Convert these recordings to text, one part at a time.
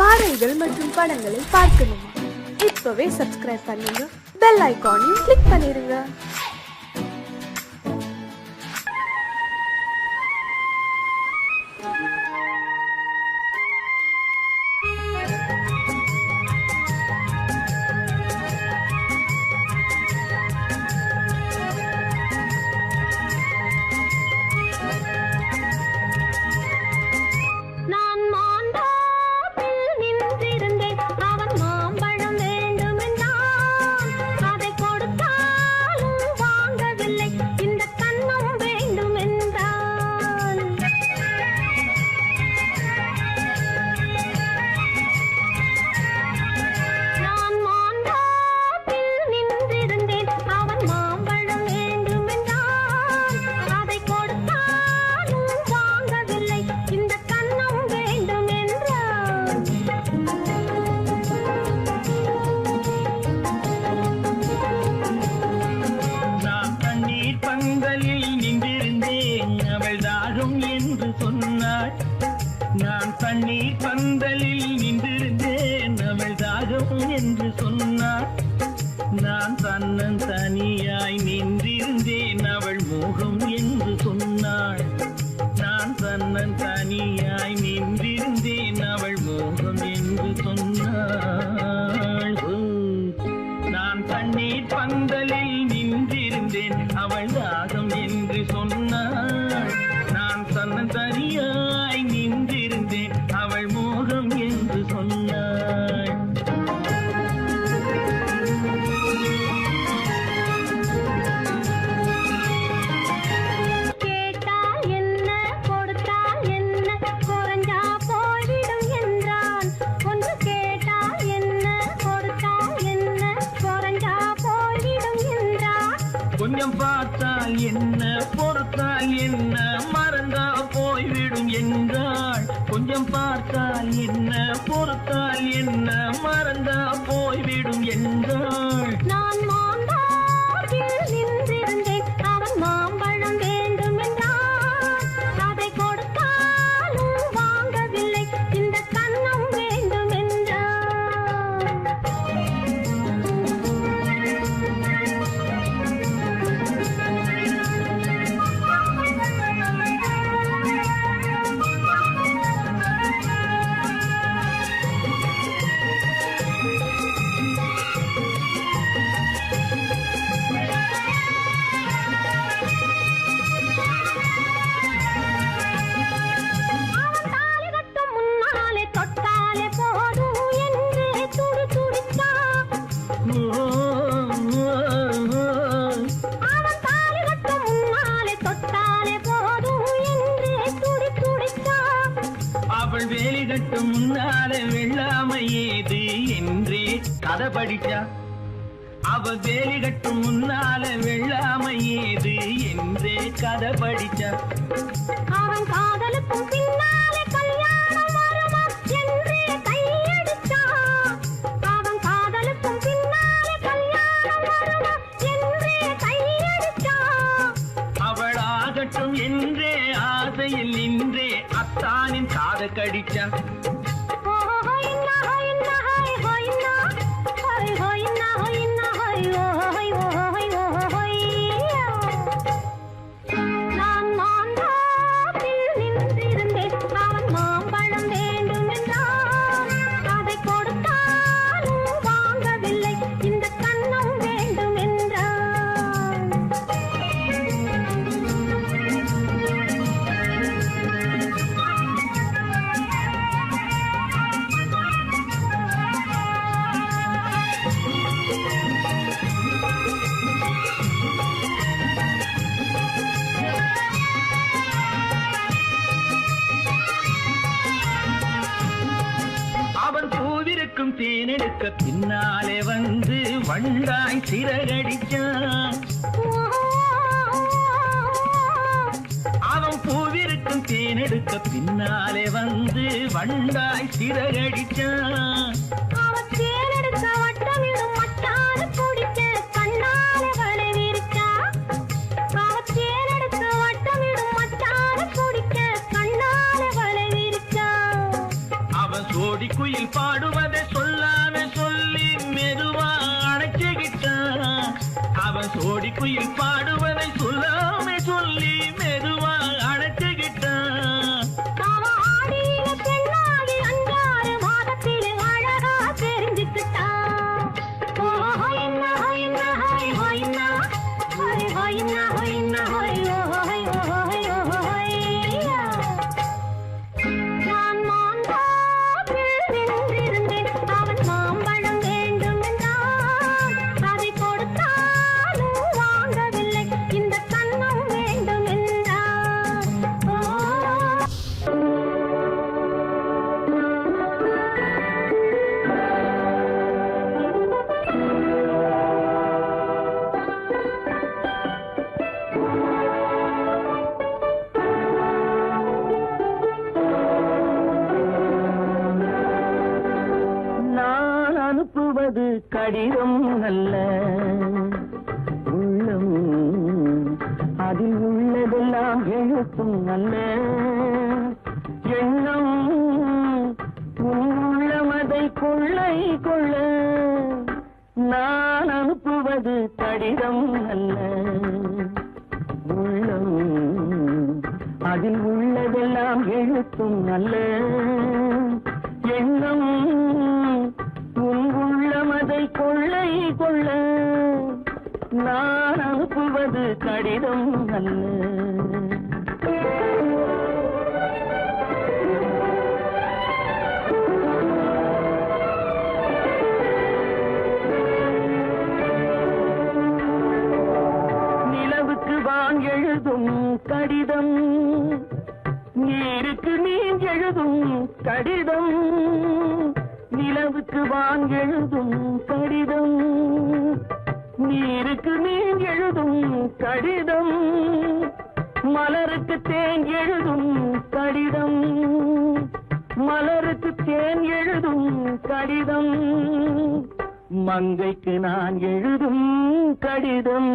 பாடல்கள் மற்றும் படங்களை பார்க்கணுமா? இப்பவே சப்ஸ்கிரைப் பண்ணுங்க, பெல் ஐகானையும் கிளிக் பண்ணிருங்க. நான் தண்ணீர் பந்தலில் நின்றிருந்தேன், அவள் தாகம் என்று சொன்னாள். நான் தன்னன் தனியாய் நின்றிருந்தேன், அவள் மோகம் என்று சொன்னாள். நான் தன்னன் தனியாய் நின்றிருந்தேன், அவள் மோகம் என்று சொன்னாள். நான் தண்ணீர் பந்தலில் நின்றிருந்தேன், அவள் தாகம் என்று சொன்னாள். நான் தன்னன் தனியாய் நின்றிருந்தேன், அவள் மோகம் என்று சொன்னாள். கேட்டால் என்ன கொடுத்தால் என்ன, குறைஞ்சா போய்விடும் என்றான். ஒன்று கேட்டால் என்ன கொடுத்தால் என்ன, குறைஞ்சா போய்விடும் என்றான். கொஞ்சம் பார்த்தால் என்ன பொறுத்தால் என்ன, மறந்தா போய்விடும் என்றாள். கொஞ்சம் பார்த்தால் என்ன பொறுத்தால் என்ன, மறந்தா போய்விடும் என்றாள். நான் மாம்பழத்தில் நின்றிருந்தேன், அவன் மாம்பழம் வேண்டும் என்றான். அதை கொடுத்தாலும் வாங்கவில்லை, இந்த கன்னம் வேண்டும் என்றான். அவள் வேலி கட்டும் முன்னாலே வெள்ளாமை ஏது என்றே கதை படிச்சா. அவள் வேலி கட்டும் முன்னாலே வெள்ளாமை ஏது என்றே கதை படிச்சா. அவன் காதலுக்கும் பின்னாலே கல்யாணம் வருமா என்றே கையடிச்சா. அவன் காதலுக்கும் பின்னாலே கல்யாணம் வருமா என்றே கையடிச்சா. அவள் ஆகட்டும் என்றே ஆசையில் நின்றே அத்தானின் காத கடிச்சா. நான் மாம்பழத்தில் நின்றிருந்தேன், அவன் மாம்பழம் வேண்டும் என்றான். அதை கொடுத்தாலும் வாங்கவில்லை, இந்த கன்னம் வேண்டும் என்றான். அவன் பூவிருக்கும் தேனெடுக்க பின்னாலே வந்து வண்டாய் சிறகடிச்சான். அவன் பூவிருக்கும் தேனெடுக்க பின்னாலே வந்து வண்டாய் சிறகடிச்சான். அவன் தேனெடுக்க வட்டமிடும் மட்டாறு குடிக்க கண்ணாலே வலை விரிச்சா. அவன் தேனெடுக்க வட்டமிடும் மட்டாறு குடிக்க கண்ணாலே வலை விரிச்சா. அவன் சோடி குயில் குயில் பாடுவதை சொல்லாம சொல்லி மெதுவா அணைச்சுக்கிட்டான். அவன் சோடி குயில் பாடுவதை சொல்லாம சொல்லி மெதுவா அணைச்சுக்கிட்டான். அவ ஆடியில பெண்ணாகி 5-6 மாதத்திலே அழகா தெரிஞ்சுக்கிட்டான். ஓ ஹொய்னா ஹொய்னா ஹொய் ஹொய்னா ஹொய் ஹொய்னா ஹொய்னா ஹொய் ஓ ஹொய் ஓ ஹொய் ஓ ஹொய்யா. நான் மாந்தாப்பில் நின்றிருந்தேன். அவன் மாம்பழம் வேண்டும் என்றான். அதை கொடுத்தாலும் வாங்கவில்லை. இந்த கன்னம் வேண்டும் என்றான். ஓ நான் அனுப்புவது கடிதம் அல்ல, உள்ளம் அதில் உள்ளதெல்லாம் எழுத்தும் அல்ல. எண்ணம் உன் உள்ளமதை கொள்ளை கொள்ள. நான் அனுப்புவது கடிதம் அல்ல, உள்ளம் அதில் உள்ளதெல்லாம் எழுத்தும் அல்ல. எண்ணம் உன் உள்ளமதை கொள்ளை கொள்ள. நான் அனுப்புவது கடிதம் அல்ல. நிலவுக்கு வான் எழுதும் கடிதம், நீருக்கு நீர் எழுதும் கடிதம். நிலவுக்கு வான் எழுதும் கடிதம், நீருக்கு நீர் எழுதும் கடிதம். மலருக்கு தேன் எழுதும் கடிதம், மலருக்கு தேன் எழுதும் கடிதம். மங்கைக்கு நான் எழுதும் கடிதம்,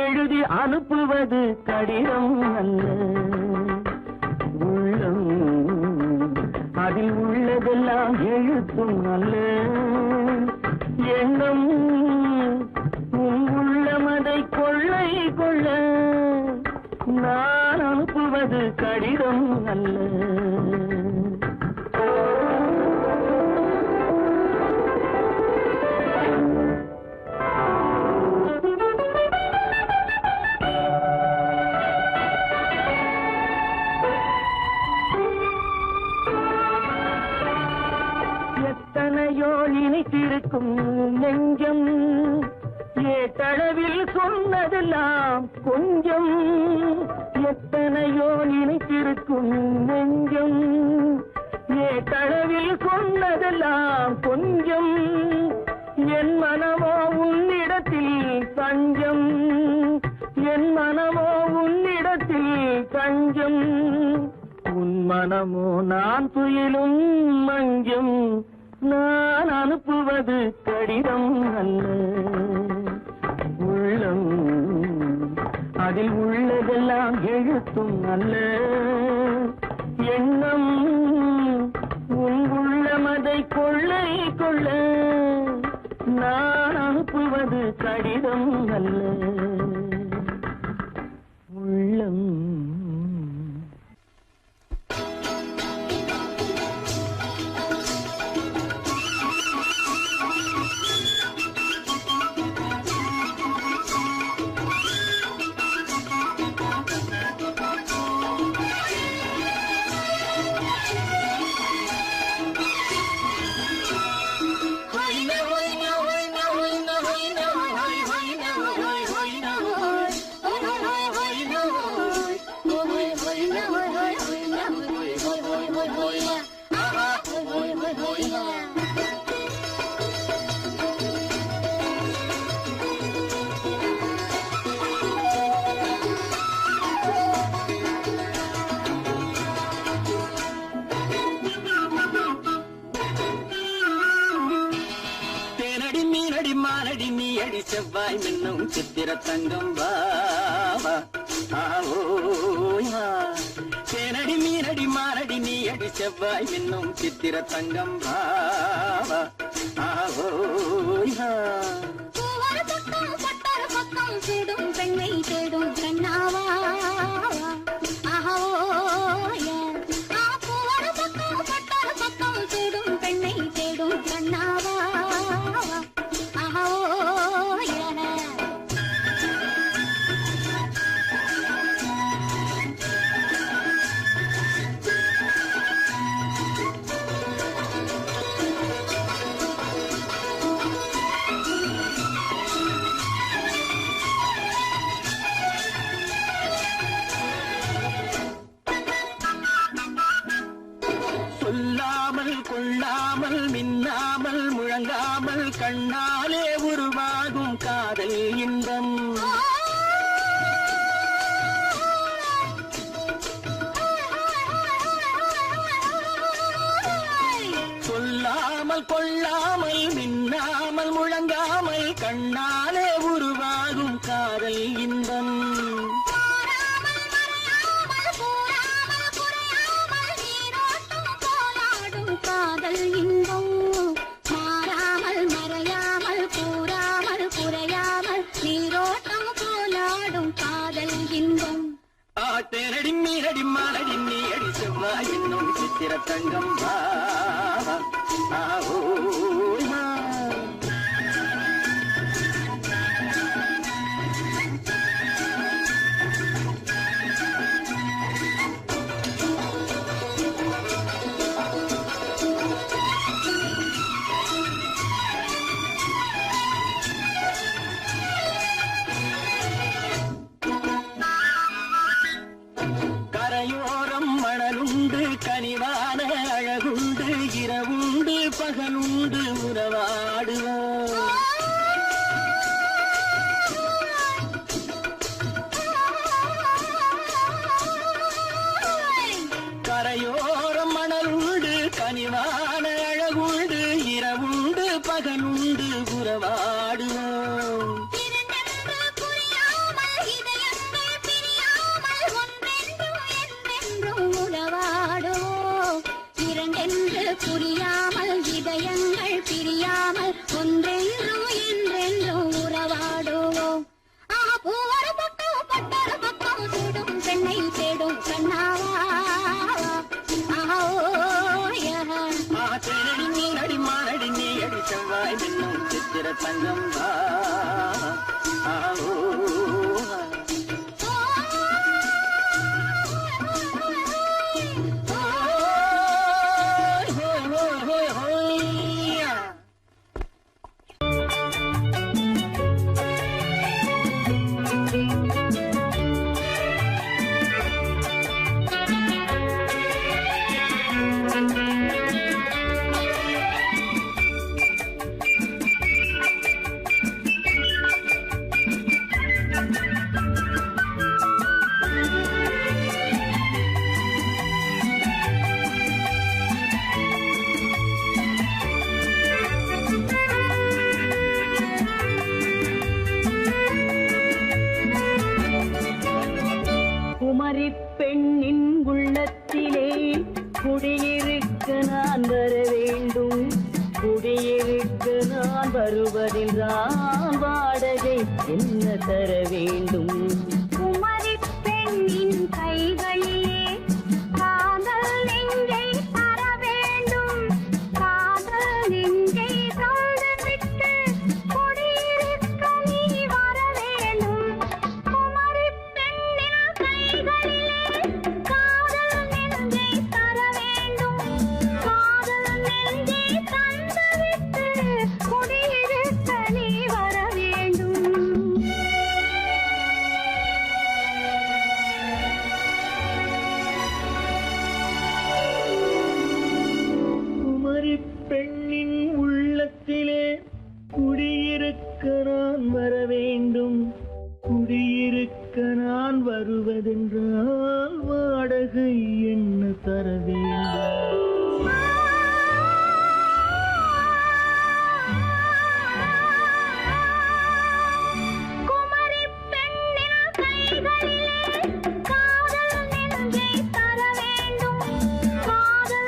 எழுதி அனுப்புவது கடிதம் அல்ல. உள்ளம் அதில் உள்ளதெல்லாம் எழுத்தும் அல்ல. எண்ணம் உன் உள்ளமதை கொள்ளை கொள்ள. நான் அனுப்புவது கடிதம் அல்ல. எத்தனையோ இனித்திருக்கும் நெஞ்சம், ஏட்டளவில் சொன்னதெல்லாம் கொஞ்சம். எத்தனையோ இனித்திருக்கும் நெஞ்சம், ஏட்டளவில் சொன்னதெல்லாம் கொஞ்சம். என் மனமோ உன்னிடத்தில் தஞ்சம், என் மனமோ உன்னிடத்தில் தஞ்சம். உன் மனமோ நான் துயிலும் மஞ்சம். நான் அனுப்புவது கடிதம் அல்ல, உள்ளம் அதில் உள்ளதெல்லாம் எழுத்தும் அல்ல. எண்ணம் உன் உள்ளமதை கொள்ளை கொள்ள. நான் அனுப்புவது கடிதம் அல்ல, உள்ளம். செவ்வாய் மின்னும் சித்திர தங்கம் வாவா. தேனடி மீனடி மாரடி நீ அடி செவ்வாய் மின்னும் சித்திர தங்கம் பாவா ஆவோயா பூவர பக்கம் பட்டர பக்கம் தேடும் பெண்ணை தேடும் கண்ணாவா ஆஹோயா பூவர பக்கம் பட்டர பக்கம் தேடும் பெண்ணை தேடும் கண்ணாவா ஆஹோயா சொல்லாமல் கொள்ளாமல் மின்னாமல் முழங்காமல் கண்ணாலே உருவாகும் காதல் இன்பம் சொல்லாமல் கொள்ளாமல் மின்னாமல் முழங்காமல் கண்ணாலே உருவாகும் காதல் இன்பம் காதல் இன்பம் மாறாமல் மறையாமல் கூறாமல் குறையாமல் நீரோட்டம் போலாடும் காதல் இன்பம் ஆட்டேனடி மீனடி மானடி நீ அடி செவ்வாய் என்னும் சித்திர தங்கம் பாவா ஆவோயா கரையோரம் மணலுண்டு கனிவான அழகுண்டு இரவுண்டு பகலுண்டு உறவாடுவோம் கரையோரம் மணலுண்டு கனிவான அழகுண்டு இரவுண்டு பகலுண்டு உறவாடுவோம் புரியாமல் இதயங்கள் பிரியாமல் ஒன்றென்றும் என்றென்றும் உறவாடுவோம் பூவர பக்கம் பட்டர பக்கம் தேடும் பெண்ணை தேடும் கண்ணாவா தேனடி மீனடி மானடி நீ அடி செவ்வாய் மின்னும் சித்திர தங்கம் பாவா ஆவோயா பெண்ணின் உள்ளத்திலே குடியிருக்க நான் வர வேண்டும் குடியிருக்க நான் வருவதென்றால் வாடகை என்ன தர வேண்டும் குமரி பெண்ணின் கைகளிலே காதல் நெஞ்சை தர வேண்டும் காதல் நெஞ்சை தந்துவிட்டு குடியிருக்க நீ வர வேண்டும் குமரி பெண்ணின் கைகளிலே காதல் நெஞ்சை தர வேண்டும் காதல் நெஞ்சை தந்துவிட்டு குடியிருக்க நீ வர வேண்டும் குமரி பெண்ணின் உள்ளத்திலே குடியிருக்க நான் வர வேண்டும் குடியிருக்க நான் வருவதென்றால் வாடகை என்ன தர வேண்டும் குமரி பெண்ணின் கைகளிலே காதல் நெஞ்சை தர வேண்டும் காதல்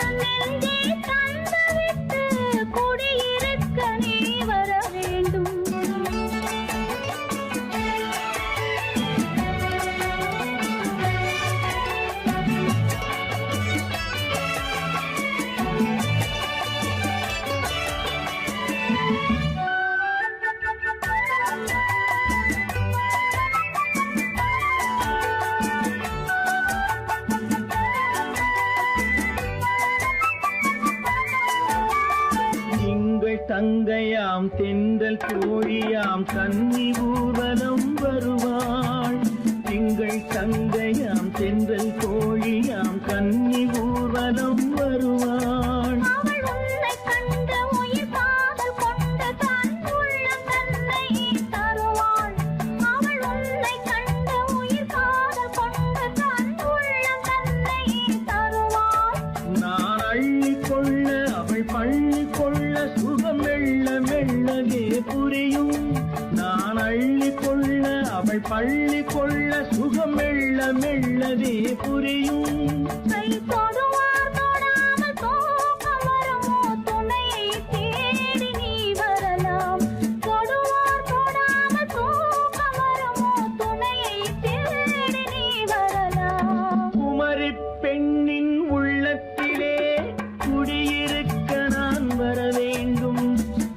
தங்கையாம் தென்றல் தோழியாம் கன்னி ஊர்வலம் வருவாள். திங்கள் தங்கையாம் தென்றல் தோழியாம் கன்னி ஊர்வலம் வருவாள். அவள் உன்னை கண்டு உயிர் காதல் கொண்டு தன் உள்ளம் தன்னை தருவாள். அவள் உன்னை கண்டு உயிர் காதல் கொண்டு தன் உள்ளம் தன்னை தருவாள். நான் அள்ளி கொள்ள அவள் பள்ளி கொள்ள சுகம் மெல்ல மெல்லவே புரியும். நான் அள்ளி கொள்ள அவள் பள்ளி கொள்ள சுகம் மெல்ல மெல்லவே புரியும். கை தொடுவார் தொடாமல் தூக்கம் வருமோ துணையை தேடி நீ வரலாம். தொடுவார் தொடாமல் தூக்கம் வருமோ துணையை தேடி நீ வரலாம். குமரி பெண்ணின் உள்ளத்திலே குடியிருக்க நான் வர வேண்டும்.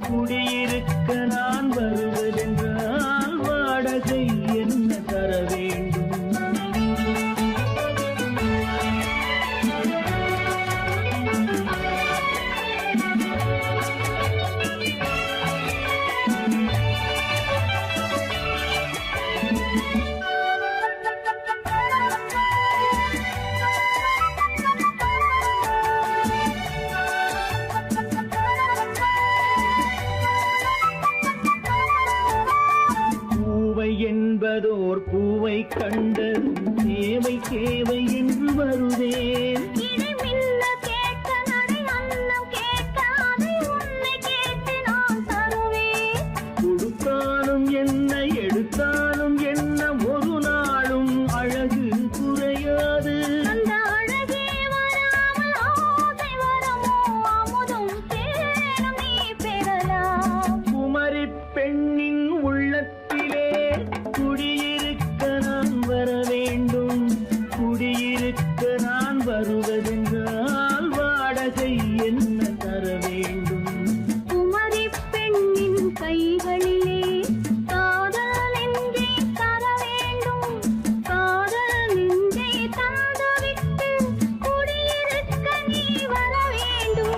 குடியிருக்க நான் வருவதென்றால் வாடகை என்ன தர வேண்டும்? பூவை என்பதோர் பூவை கண்டதும் தேவை தேவை என்று வருவேன். இடி மின்ன கேட்க நடை அன்னம் கேட்க அதை உன்னை கேட்டு நான் தருவேன். கொடுத்தாலும் என்ன எடுத்தாலும் என்ன ஒரு நாளும் அழகு குறையாது. அந்த அழகே வராமல் ஆசை வரமோ அமுதும் தேனும் நீ பெறலாம். குமரி பெண்ணின் உள்ளத்திலே குடியிருக்க நான் வர வேண்டும். குடியிருக்க நான் வருவதென்றால் வாடகை என்ன தர வேண்டும்? குமரி பெண்ணின் கைகளிலே காதல் நெஞ்சை தர வேண்டும். காதல் நெஞ்சை தந்துவிட்டு குடியிருக்க நீ வர வேண்டும்.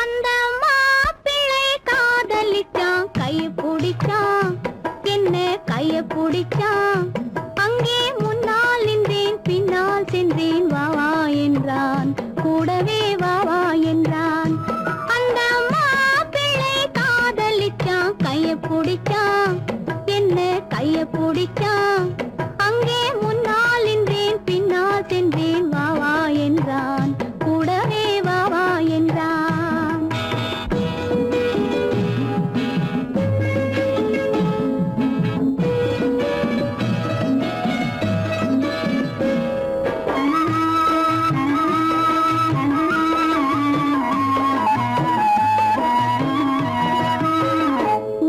அந்த மாப்பிள்ளை காதலிச்சான் கைய பிடிச்சான் என்ன கைய பிடிச்சான். அங்கே முன்னால் நின்றேன் பின்னால் சென்றேன் வா வா என்றான் கூடவே வா வா என்றான். அந்த மாப்பிள்ளை காதலிச்சான் கைய பிடிச்சான் என்ன கைய பிடிச்சான். அங்கே முன்னால் நின்றேன் பின்னால் சென்றேன் வா வா என்றான் கூடவே வா வா என்றான்.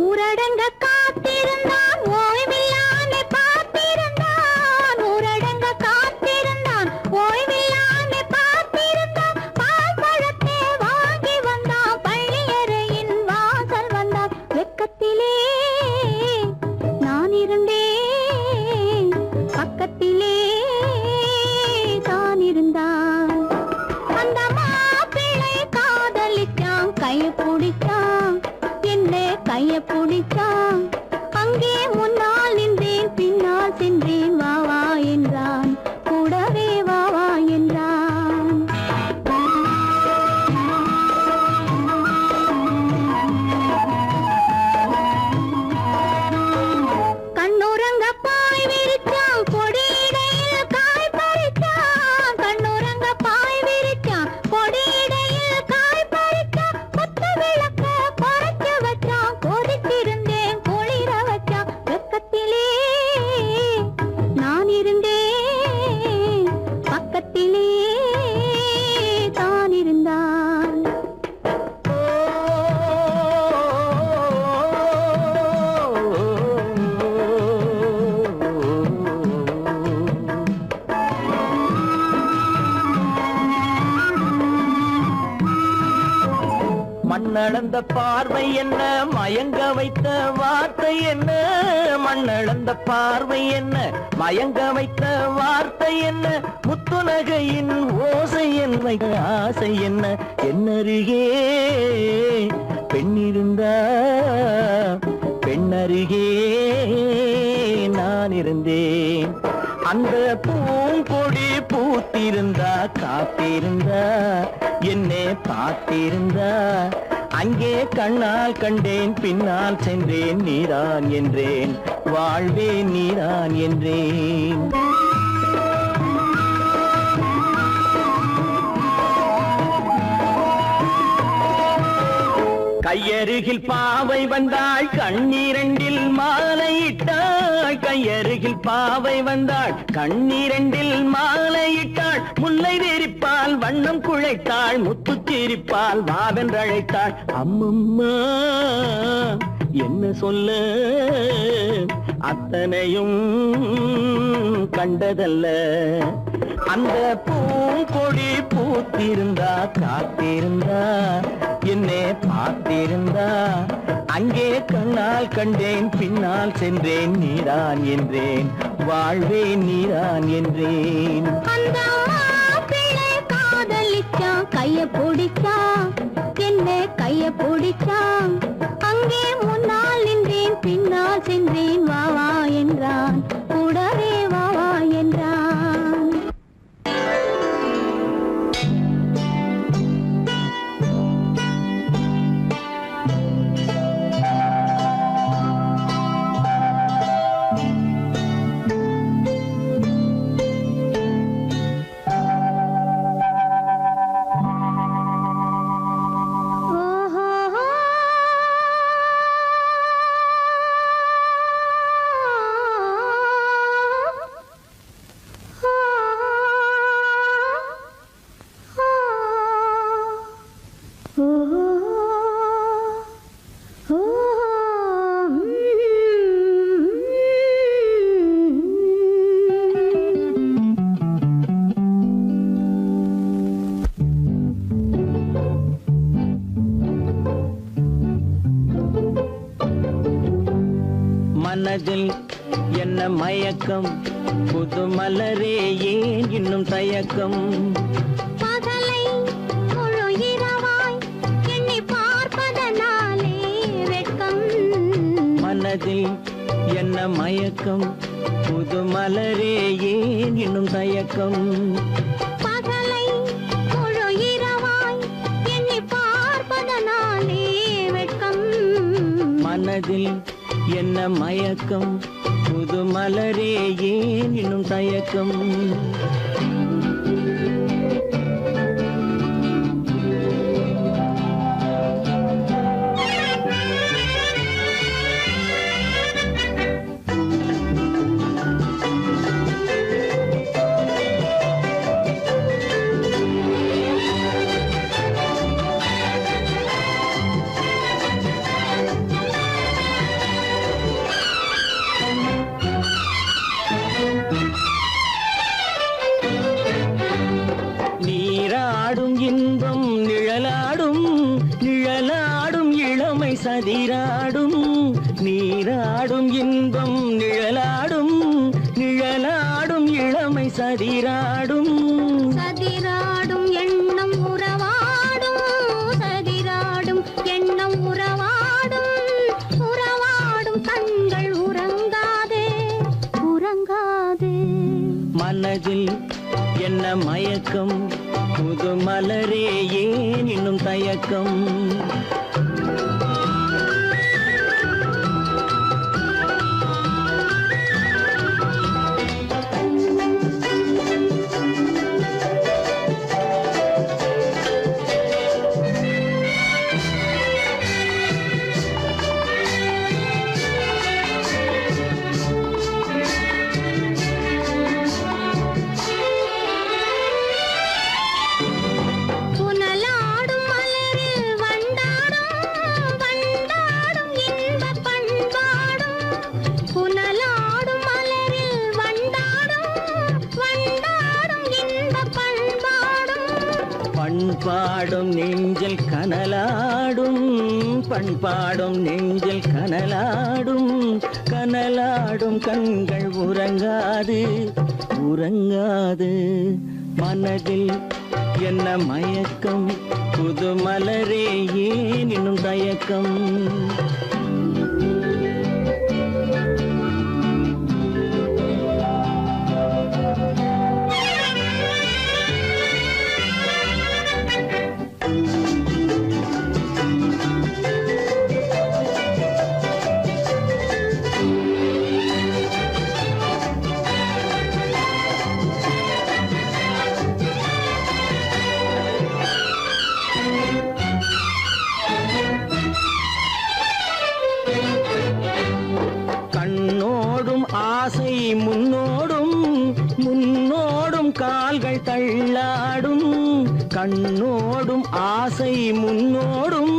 ஊரடங்க காத்திருந்தான் ஓய்வில்லாமே பார்த்திருந்தான். ஊரடங்க காத்திருந்தான் ஓய்வில்லாமே பார்த்திருந்தான். பால் பழத்தை வாங்கி வந்தான் பள்ளியறையின் வாசல் வந்தான். வெக்கத்திலே நான் இருந்தேன் பக்கத்திலே தான் இருந்தான். அந்த மாப்பிள்ளை காதலிச்சான் கைய பிடிச்சான் என்ன கைய பிடிச்சான். அங்கே முன்னால் நின்றேன் பின்னால் சென்றேன் வா வா என்றான் கூடவே வா வா என்றான். மண்ணளந்த பார்வை என்ன, மயங்க வைத்த வார்த்தை என்ன, மண்ணளந்த பார்வை என்ன, மயங்க வைத்த வார்த்தை என்ன, முத்துநகையின் ஓசை என்ன, ஆசை என்ன, என்னருகே பெண்ணிருந்தா பெண்ணருகே நான் இருந்தேன். அந்த பூங்கொடி பூத்திருந்தா காத்திருந்தா என்னை பார்த்திருந்தா அங்கே கண்ணால் கண்டேன் பின்னால் சென்றேன் நீதான் என்றேன் வாழ்வே நீதான் என்றேன். கையருகில் பாவை வந்தாள் கண்ணீரண்டில் மாலையிட்டாள், கையருகில் பாவை வந்தாள் கண்ணீரண்டில் மாலையிட்டாள், முல்லை வெறிப்பால் வண்ணம் குழைத்தாள், முத்து சிரிப்பால் வாவென்றழைத்தாள். அம்மம்மா என்ன சொல்ல அத்தனையும் கண்டதல்ல, அந்த பூங்கொடி பூத்திருந்தா காத்திருந்தா என்னை பார்த்திருந்தா அங்கே கண்ணால் கண்டேன் பின்னால் சென்றேன் நீதான் என்றேன் வாழ்வே நீதான் என்றேன். அந்த மாப்பிள்ளை காதலிச்சான் கைய பிடிச்சான், என்ன கைய பிடிச்சான், அங்கே முன்னால் நின்றேன் பின்னால் சென்றேன் வா வா என்றான், கூடவே வா வா என்றான். மனதில் என்ன மயக்கம், புது மலரே ஏன் இன்னும் தயக்கம், பகலை முழு இரவாய் எண்ணி பார்ப்பதனாலே வெட்கம். மனதில் என்ன மயக்கம், புது மலரே ஏன் இன்னும் தயக்கம், பகலை முழு இரவாய் எண்ணி பார்ப்பதனாலே வெட்கம். மனதில் என்ன மயக்கம், புது மலரே ஏன் இன்னும் தயக்கம். நீராடும் இன்பம் நிழலாடும், நிழலாடும் இளமை சதிராடும், நீராடும் இன்பம் நிழலாடும், நிழலாடும் இளமை சதிராடும், சதிராடும் எண்ணம் உறவாடும், சதிராடும் எண்ணம் உறவாடும், உறவாடும் கண்கள் உறங்காதே உறங்காதே. மனதில் என்ன மயக்கம், புது மலரே ஏன் இன்னும் தயக்கம். புனலாடும் மலரில் வண்டாடும் பண்பாடும் நெஞ்சில் கனலாடும், பண்பாடும் நெஞ்சில் கனலாடும், கனலாடும் கண்கள் உறங்காது உறங்காது. மனதில் என்ன மயக்கம், புது மலரே ஏன் இன்னும் தயக்கம்? கண்ணோடும் ஆசை முன்னோடும், முன்னோடும் கால்கள் தள்ளாடும். கண்ணோடும் ஆசை முன்னோடும்,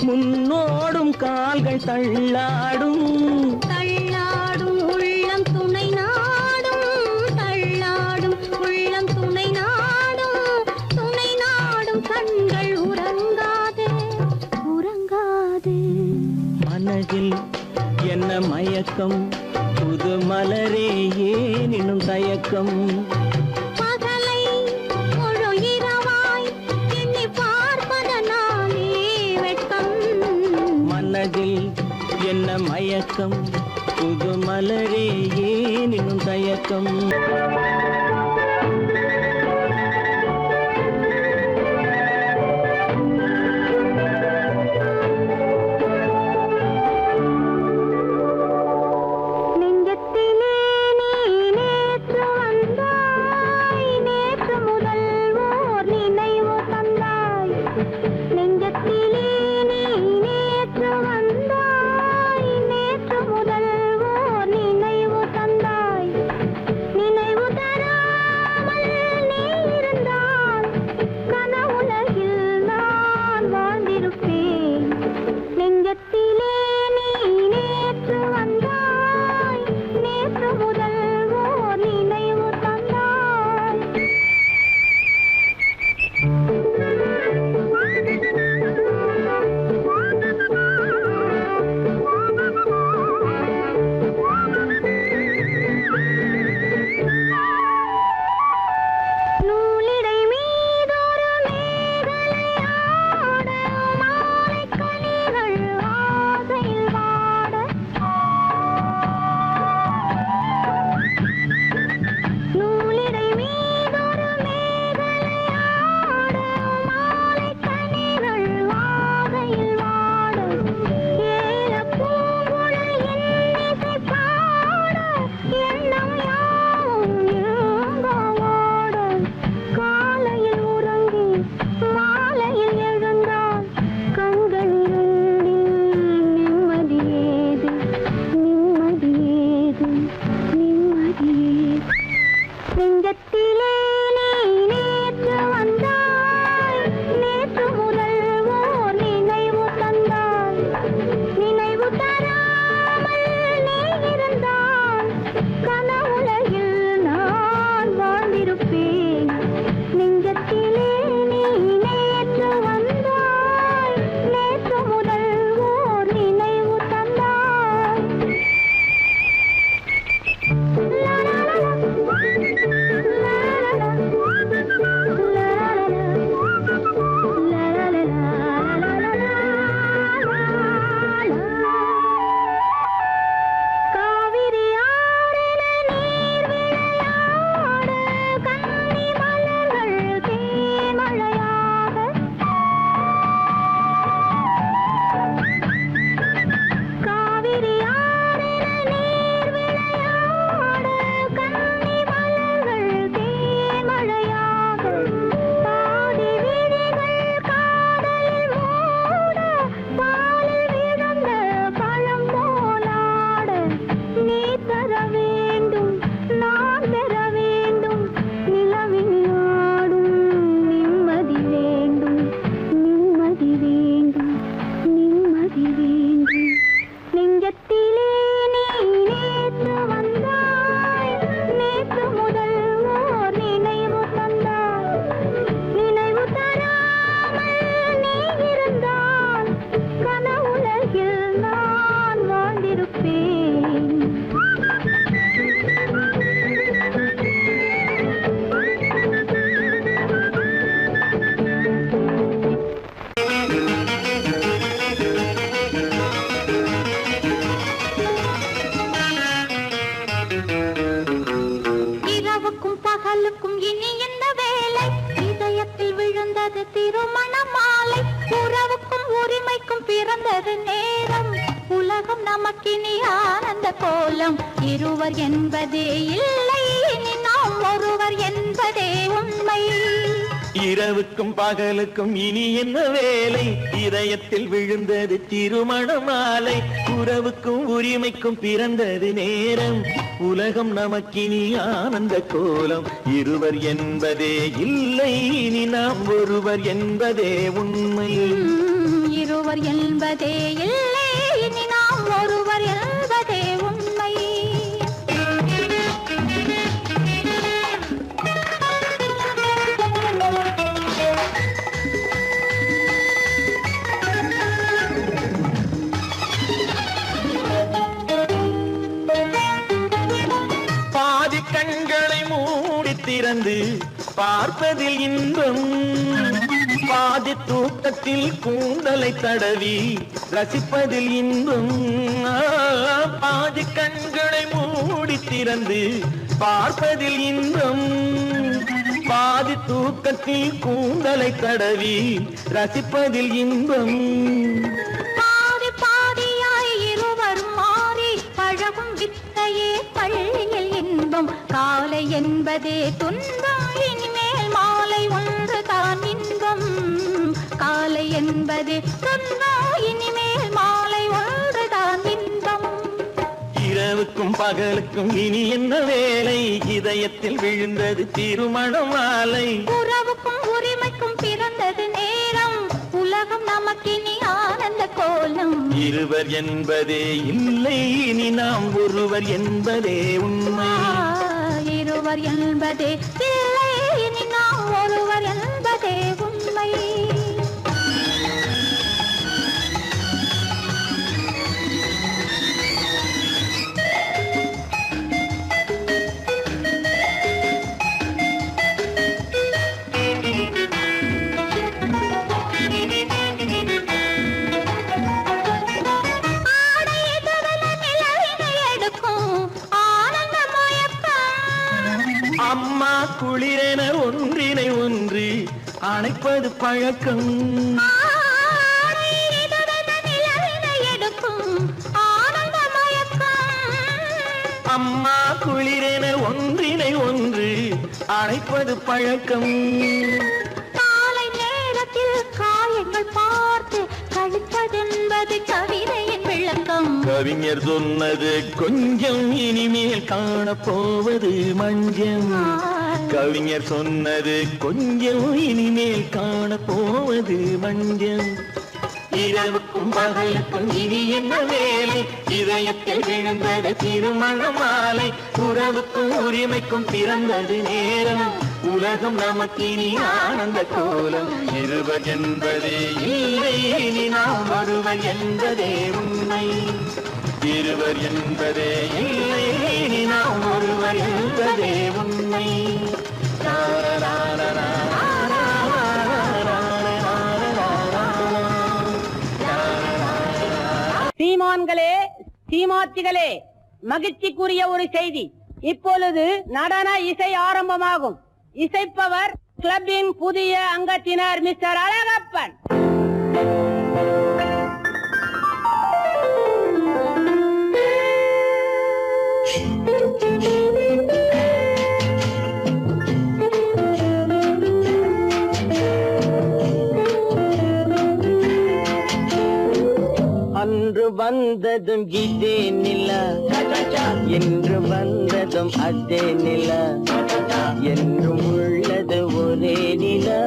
முன்னோடும் கால்கள் தள்ளாடும். தள்ளாடும் உள்ளம் துணை நாடும், தள்ளாடும் உள்ளம் துணை நாடும், துணை நாடும் கண்கள் உறங்காது உறங்காது. மனதில் என்ன மயக்கம், புது மலரே ஏன் இன்னும் தயக்கம்? பகலை முழு இரவாய் எண்ணி பார்ப்பதனாலே வெட்கம். மனதில் என்ன மயக்கம், புது மலரே ஏன் இன்னும் தயக்கம்? நெஞ்சத்திலே நீ நேற்று வந்தாய், நேற்று முதல் ஓர் நினைவு தந்தாய். நெஞ்சத்திலே நீ நேற்று வந்தாய், நேற்று முதல் ஓர் நினைவு தந்தாய். நினைவு தரா பிறந்தது நேரம் உலகம் நமக்கினி ஆனந்த கோலம் இருவர் என்பதே இல்லை இனி நாம் ஒருவர் என்பதே உண்மை இரவுக்கும் பகலுக்கும் இனி என்ன வேலை இதயத்தில் விழுந்தது திருமண மாலை உறவுக்கும் உரிமைக்கும் பிறந்தது நேரம் உலகம் நமக்கினி ஆனந்த கோலம் இருவர் என்பதே இல்லை இனி நாம் ஒருவர் என்பதே உண்மை இருவர் என்பதே இல்லை இனி நாம் ஒருவர் என்பதே உண்மை பாதி கண்களை மூடி திறந்து பார்ப்பதில் இன்பம் பாதி தூக்கத்தில் கூந்தலை தடவி ரசிப்பதில் இன்பம் பாதி கண்களை மூடி திறந்து பார்ப்பதில் இன்பம் பாதி தூக்கத்தில் கூந்தலை தடவி ரசிப்பதில் இன்பம் பாதி பாதியாய் இருவர் மாறி பழகும் வித்தையே பள்ளியில் இன்பம் காலை என்பதே துன்பம் இனிமேல் மாலை ஒன்று தான் இன்பம் காலை என்பதே துன்பம் இனிமேல் மாலை ஒன்று தான் இன்பம் இரவுக்கும் பகலுக்கும் இனி என்ன வேலை இதயத்தில் விழுந்தது திருமண மாலை உறவுக்கும் உரிமைக்கும் பிறந்தது நேரம் உலகம் நமக்கினி ஆனந்த கோலம் இருவர் என்பதே இல்லை இனி நாம் ஒருவர் என்பதே உண்மை இருவர் என்பதே இல்லை இனி நாம் ஒருவர் என்பதே உண்மை அம்மா குளிரென ஒன்றினை ஒன்று அணைப்பது பழக்கம் அம்மா குளிரென ஒன்றினை ஒன்று அணைப்பது பழக்கம் காலை நேரத்தில் காயங்கள் பார்த்து கழிப்பதென்பது கவிதையின் விளக்கம் கவிஞர் சொன்னது கொஞ்சம் இனிமேல் காணப்போவது மஞ்சம் கவிஞர் சொன்னது கொஞ்சம் இனிமேல் காணப்போவது மஞ்சம் இரவுக்கும் பகலுக்கும் இனி என்ன வேலை இதயத்தில் விழுந்தது திருமண மாலை உறவுக்கும் உரிமைக்கும் பிறந்தது நேரம் உலகம் நமக்கினி ஆனந்த கோலம் இருவர் என்பதே இல்லை இனி நாம் ஒருவர் என்பதே உண்மை இருவர் என்பதே இல்லை இனி நாம் ஒருவர் என்பதே உண்மை சீமான்களே சீமாத்திகளே மகிழ்ச்சிக்குரிய ஒரு செய்தி இப்பொழுது நடன இசை ஆரம்பமாகும் இசைப்பவர் கிளப்பின் புதிய அங்கத்தினர் மிஸ்டர் அழகப்பன் அன்று வந்ததும் இதே நிலா என்று வந்ததும் அதே நிலா என்றும் உள்ளது ஒரே நிலா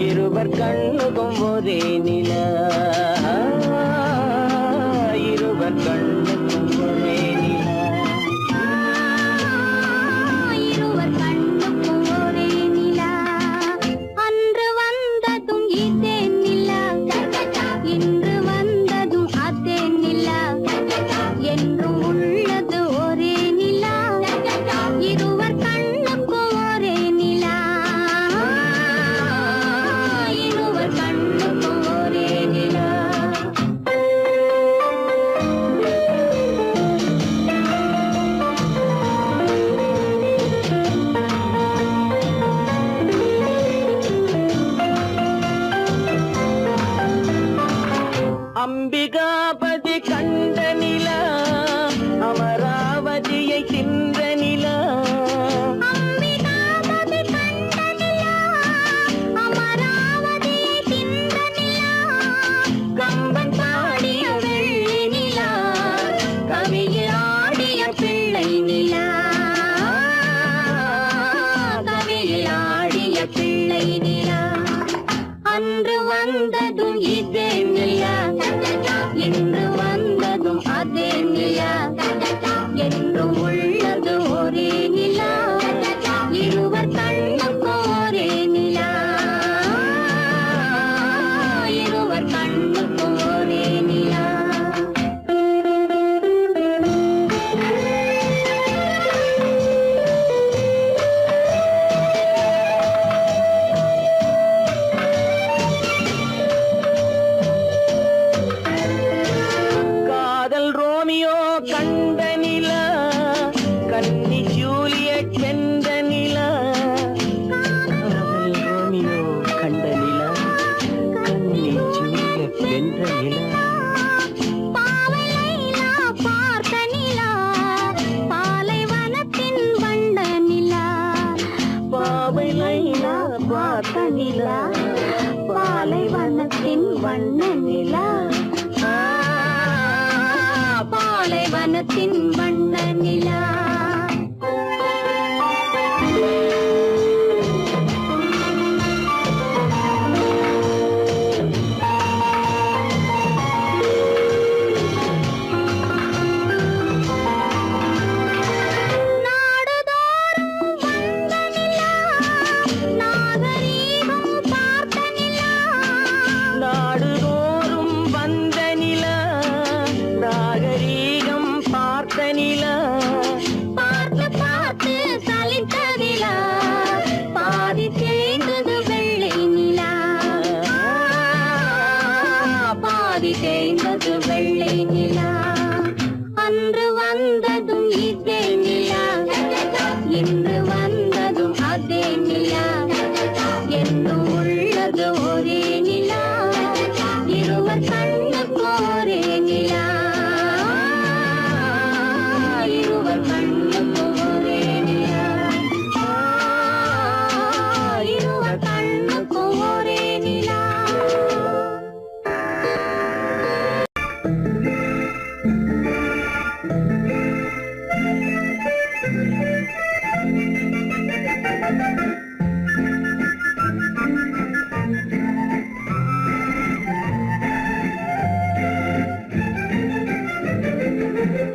இருவர் கண்ணுக்கும் ஒரே நிலா இருவர் கண்ணுக்கும் ஒரே நிலா இருவர் கண்ணுக்கும் ஒரே நிலா அன்று வந்ததும் இதே நிலா இன்று வந்ததும் அதே நிலா என்றும் உள்ளது ஒரே நிலா இருவர் கண்ணுக்கும் ஒரே நிலா இருவர் கண்ணுக்கும் ஒரே நிலா அதே நிலா என்றும் உள்ளது ஒரே நிலா இருவர் கண்ணுக்கும் ஒரே நிலா இருவர் கண்ணுக்கும் ஒரே நிலா காதல் ரோமியோ கண்ட நிலா கன்னி ஜூலியட் வென்ற நிலா காதல் ரோமியோ கண்ட நிலா கன்னி ஜூலியட் வென்ற நிலா பாவை லைலா பார்த்த நிலா பாலைவனத்தின் வண்ண நிலா பாவை லைலா பார்த்த நிலா பாலைவனத்தின் வண்ண நிலா பாலைவனத்தின் வண்ண நிலா நாடுதோறும் வந்த நிலா நாகரீகம் பார்த்த நிலா பார்த்து பார்த்து சலித்ததிலா பாதி தேய்ந்தது வெள்ளை நிலா பாதி தேய்ந்தது வெள்ளை நிலா அன்று வந்ததும் இதே நிலா இன்று வந்ததும் அதே நிலா என்னும் உள்ளது ஒரே நிலா இருவர் கண்ணுக்கு ஒரே நிலா இருவர் கண்ணுக்கு ஒரே நிலா இருவர் கண்ணுக்கு ஒரே நிலா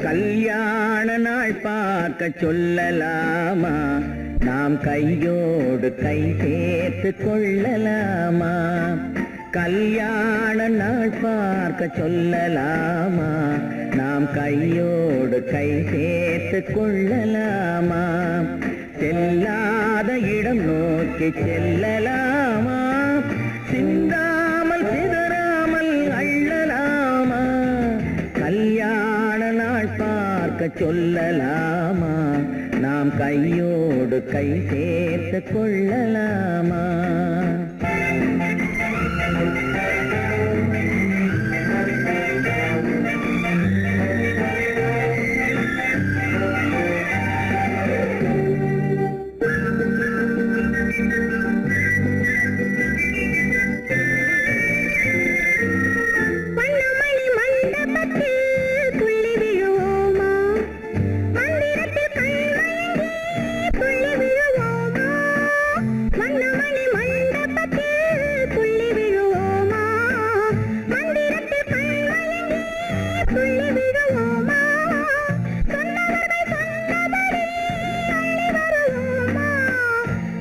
கல்யாண நாள் பார்க்க சொல்லலாமா நாம் கையோடு கை சேர்த்து கொள்ளலாமா கல்யாண நாள் பார்க்க சொல்லலாமா நாம் கையோடு கை சேர்த்து கொள்ளலாமா செல்லாத இடம் நோக்கி செல்லலாமா சிந்தாமல் சிதறாமல் அள்ளலாமா கல்யாண நாள் பார்க்க சொல்லலாமா நாம் கையோடு கை சேர்த்து கொள்ளலாமா வண்ணமணி மண்டபத்தில் துள்ளி விழுவோமா மந்திரத்தில் கண்மயங்கி துள்ளி விழுவோமா வண்ணமணி மண்டபத்தில் துள்ளி விழுவோமா மந்திரத்தில் கண்மயங்கி துள்ளி விழுவோமா சொன்னவர்கள் சொன்னபடி அள்ளி வருவோமா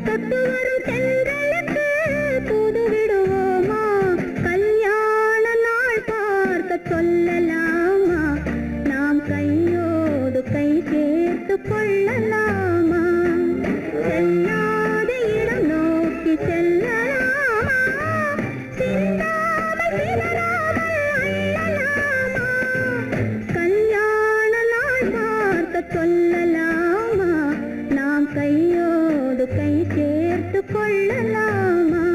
தொட்டு வரும் சென்றலுக்கு தூது விடுவோமா கல்யாண நாள் பார்க்க சொல்லலாமா நாம் கையோடு கை சேர்த்து கொள்ளலாமா செல்லாத இடம் நோக்கி செல்லலாமா சிந்தாமல் சிதறாமல் அள்ளலாமா கல்யாண நாள் பார்க்க சொல்லலாமா நாம் கையோடு கை சேர்த்து கொள்ளலாமா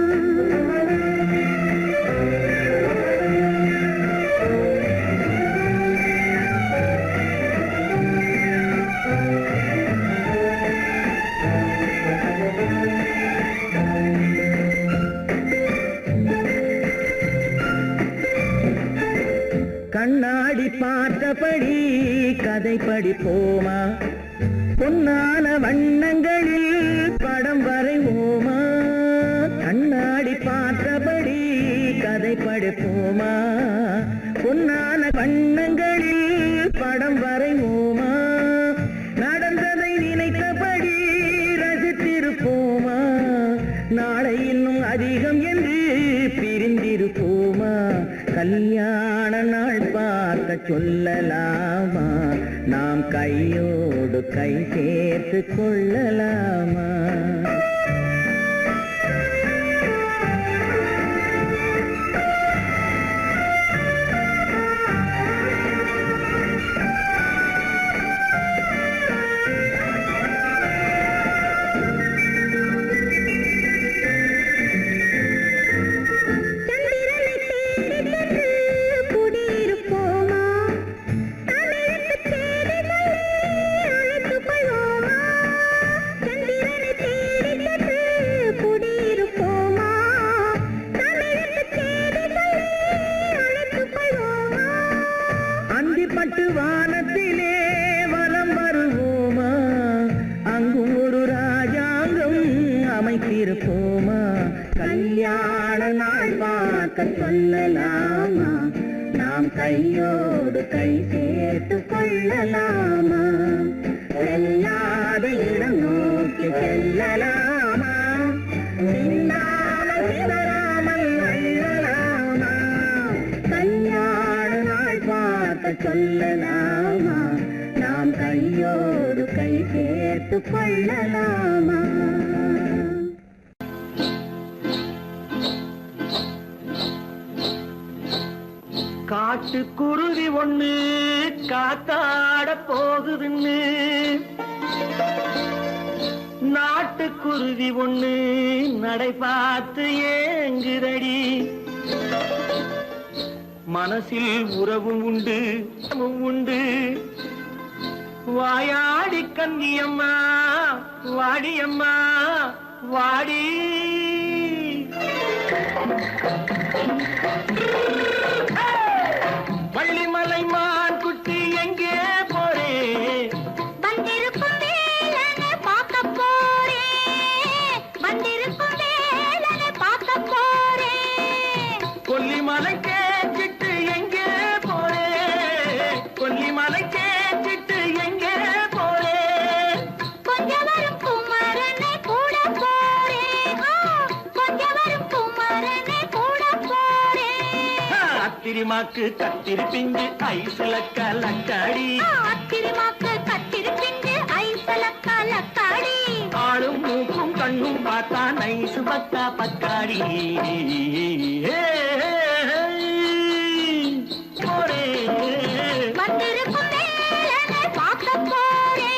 கண்ணாடி பார்த்தபடி கதை படிப்போமா பொன்னான வண்ணங்களில் படம் வரைவோமா கண்ணாடி பார்த்தபடி கதை படிப்போமா பொன்னான வண்ணங்களில் சொல்லலாமா? நாம் கையோடு கை சேர்த்து கொள்ளலாமா? அந்திப்பட்டு வானத்திலே வலம் வருவோமா? அங்கும் ஒரு ராஜாங்கம் அமைத்திருப்போமா? கல்யாண நாள் பார்க்க சொல்லலாமா? நாம் கையோடு கை சேர்த்து கொள்ளலாமா? செல்லாத இடம் நோக்கி செல்லலாமா? சிந்தாமல் சிதறாமல் அள்ளலாமா? கல்யாண நாள் பார்க்க சொல்லலாமா? நாம் கையோடு கை சேர்த்து கொள்ளலாமா? காட்டுக்குருவி ஒண்ணு காத்தாட போகுதுன்னு நாட்டுக்குருவி ஒண்ணு நடை பார்த்து ஏங்குதடி. மனசில் உறவும் உண்டு உண்டு. வாயாடி கன்னியம்மா வாடியம்மா வாடி. வள்ளிமலை மான் குட்டி எங்கே போறே? வந்திருக்கும் வேலனை பார்க்க போறேன். வந்திருக்கும் வேலனை பார்க்க போறேன். கொல்லிமலை கேட்டுட்டு எங்கே போறே? கொல்லிமலை கேட்டுட்டு எங்கே போறே? கொஞ்சம் வரும் குமரனை கூட போறேன். கொஞ்சம் வரும் குமரனை கூட போறேன். அத்திரிமாக்கு கத்திரி பிஞ்சு ஐசுல கலக்காடி. அத்திரிமாக்கு கத்திரி பிஞ்சு ஐசுல கலக்காடி. ஆளும் மூக்கும் கண்ணும் பார்த்தா நைசு பக்கா பக்காடி. போரே வந்திருக்கும் வேலனை பார்க்க போறேன்.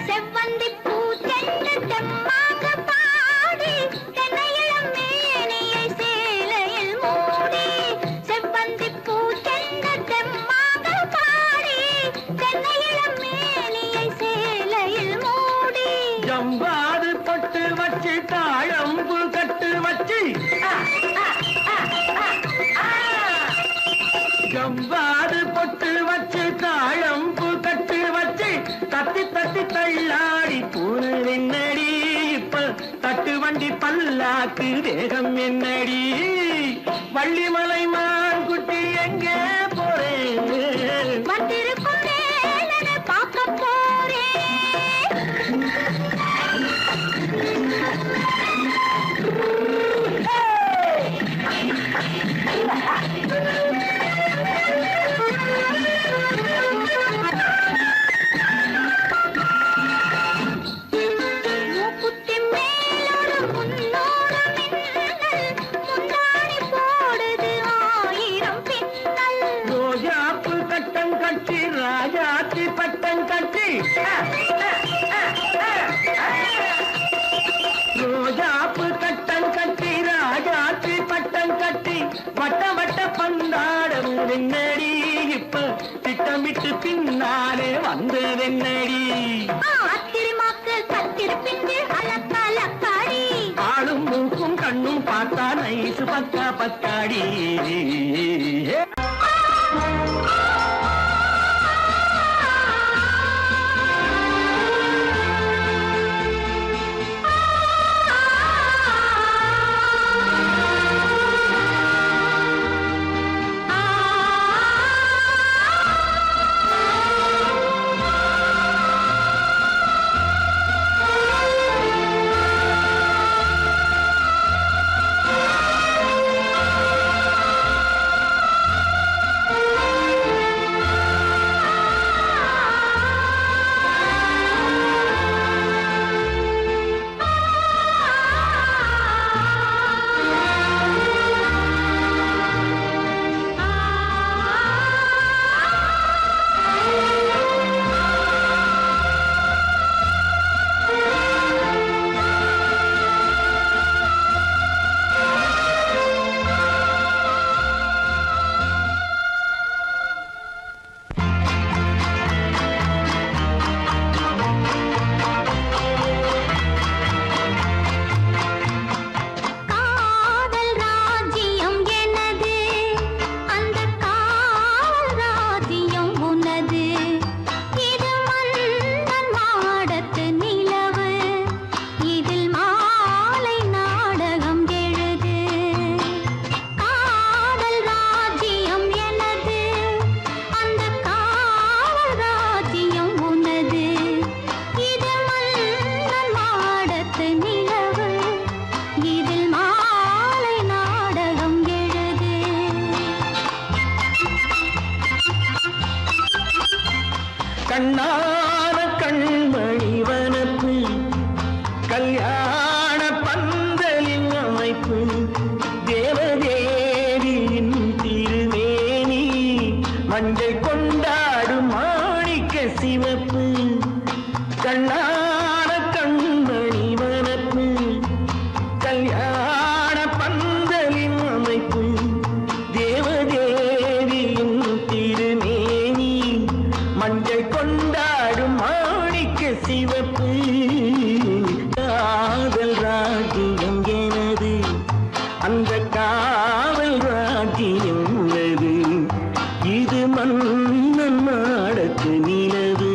செவ்வந்தி பூ தென்று தெம்மாக பாடி தென்னையிளம் மேனியை சேலையில் மூடி. செவ்வந்தி பூ தென்று தெம்மாக பாடி தென்னையிளம் மேனியை சேலையில் மூடி. ஜம்பாது பொட்டு வச்சு தாழம்பு கட்டு வச்சு. ஜம்பாது பொட்டு வச்சு தாழம்பு கட்டு வச்சு தட்டி தட்டி தள்ளாடி பூனு என்னடி. இப்ப தட்டு வண்டி பல்லாக்கு வேகம் என்னடி. வள்ளிமலை மான் குட்டி எங்கே போறேன்? வந்திருக்கும் வேலனை பார்க்க போறேன். மூக்குத்தி மேலோடு முன்னோடு மின்னல். முந்தாணி போடுது 1000 பின்னல். ரோஜாப்பு கட்டம் கட்டி ராஜாத்தி பட்டம் கட்டி. ரோஜாப்பு கட்டம் கட்டி ராஜாத்தி பட்டம் கட்டி வட்ட வட்ட பந்தாடம் என்னடி. இப்ப திட்டமிட்டு பின்னாலே வந்ததென்னடி. அத்திரிமாக்கு கத்திரி பிஞ்சு அலக்காடி. ஆளும் மூக்கும் கண்ணும் பார்த்தா நைசு பக்கா பக்காடி. கல்யாண பந்தலின் அமைப்பு தேவதேவியின் திருமேனி மஞ்சள் கொண்டாடும் மாணிக்க சிவப்பு கண்ணான கண்மணி வனப்பு கல்யாண பந்தலின் அமைப்பு தேவதேவியின் திருமேனி மஞ்சள் கொண்டாடும் மாணிக்க சிவப்பு காதல் ராஜ்யம் எனது அந்த காவல் ராஜ்யம் உள்ளது இது மன்னன் மாடத்து நிலவு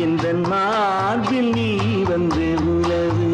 எந்த மார்பில் நீ வந்து உலவு